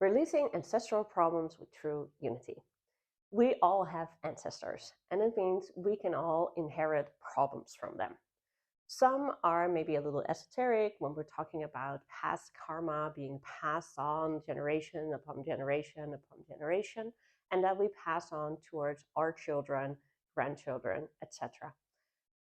Releasing ancestral problems with true unity. We all have ancestors, and it means we can all inherit problems from them. Some are maybe a little esoteric when we're talking about past karma being passed on generation upon generation upon generation, and that we pass on towards our children, grandchildren, etc.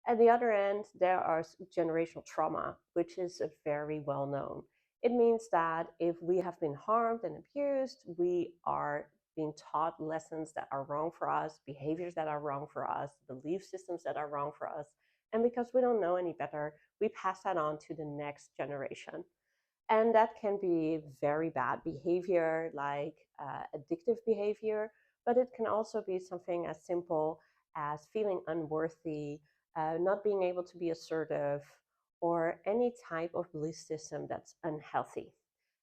At the other end, there are generational trauma, which is very well known. It means that if we have been harmed and abused, we are being taught lessons that are wrong for us, behaviors that are wrong for us, belief systems that are wrong for us. And because we don't know any better, we pass that on to the next generation. And that can be very bad behavior, like addictive behavior, but it can also be something as simple as feeling unworthy, not being able to be assertive, or any type of belief system that's unhealthy.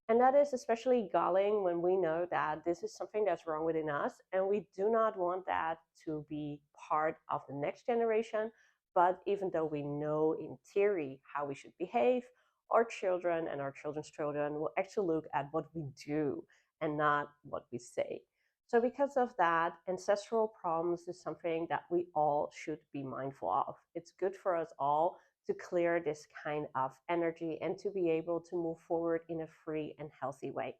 And that is especially galling when we know that this is something that's wrong within us, and we do not want that to be part of the next generation. But even though we know in theory how we should behave, our children and our children's children will actually look at what we do and not what we say. So, because of that, ancestral problems is something that we all should be mindful of. It's good for us all to clear this kind of energy and to be able to move forward in a free and healthy way.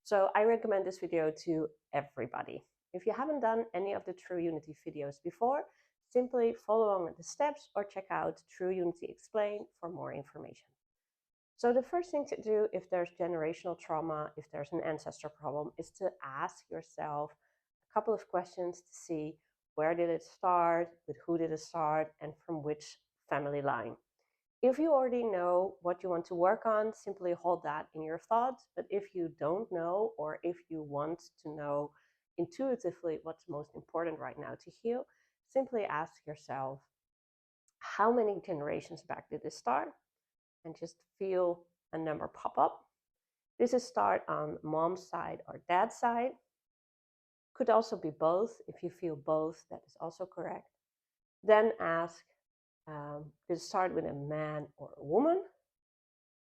So I recommend this video to everybody. If you haven't done any of the True Unity videos before, simply follow along with the steps or check out True Unity Explained for more information. So the first thing to do if there's generational trauma, if there's an ancestor problem, is to ask yourself a couple of questions to see where did it start, with who did it start, and from which family line. If you already know what you want to work on, simply hold that in your thoughts. But if you don't know, or if you want to know intuitively what's most important right now to heal, simply ask yourself, how many generations back did this start? And just feel a number pop up. This is start on mom's side or dad's side. Could also be both. If you feel both, that is also correct. Then ask, did it start with a man or a woman?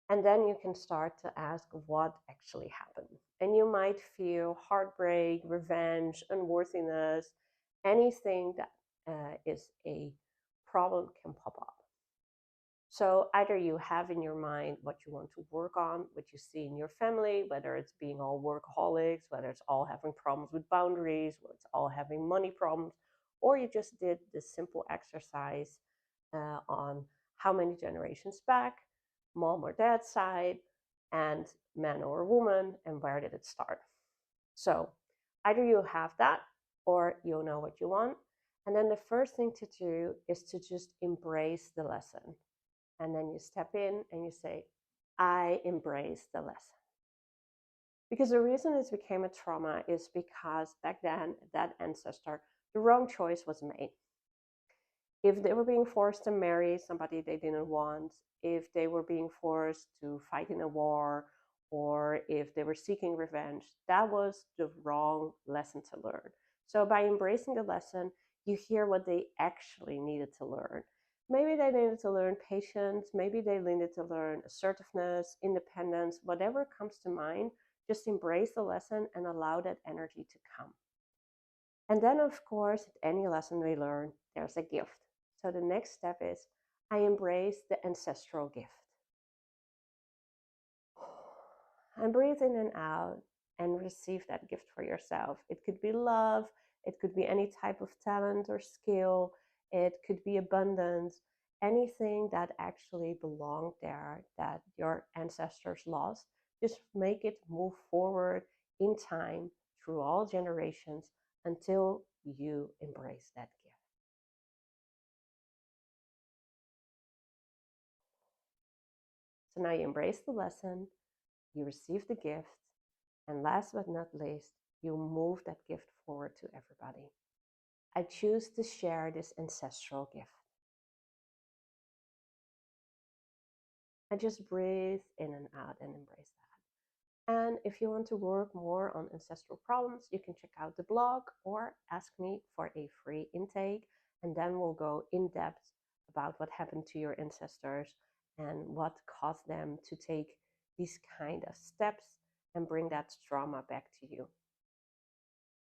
And then you can start to ask what actually happened. And you might feel heartbreak, revenge, unworthiness, anything that is a problem can pop up. So either you have in your mind what you want to work on, what you see in your family, whether it's being all workaholics, whether it's all having problems with boundaries, whether it's all having money problems, or you just did this simple exercise on how many generations back, mom or dad's side, and man or woman, and where did it start. So either you have that or you know what you want. And then the first thing to do is to just embrace the lesson. And then you step in and you say, I embrace the lesson. Because the reason it became a trauma is because back then, that ancestor, the wrong choice was made. If they were being forced to marry somebody they didn't want, if they were being forced to fight in a war, or if they were seeking revenge, that was the wrong lesson to learn. So by embracing the lesson, you hear what they actually needed to learn. Maybe they needed to learn patience, maybe they needed to learn assertiveness, independence, whatever comes to mind, just embrace the lesson and allow that energy to come. And then, of course, at any lesson we learn, there's a gift. So the next step is, I embrace the ancestral gift. And breathe in and out and receive that gift for yourself. It could be love, it could be any type of talent or skill, it could be abundance, anything that actually belonged there that your ancestors lost. Just make it move forward in time through all generations until you embrace that gift. So now you embrace the lesson, you receive the gift, and last but not least, you move that gift forward to everybody. I choose to share this ancestral gift. And just breathe in and out and embrace that. And if you want to work more on ancestral problems, you can check out the blog or ask me for a free intake. And then we'll go in depth about what happened to your ancestors and what caused them to take these kind of steps and bring that trauma back to you.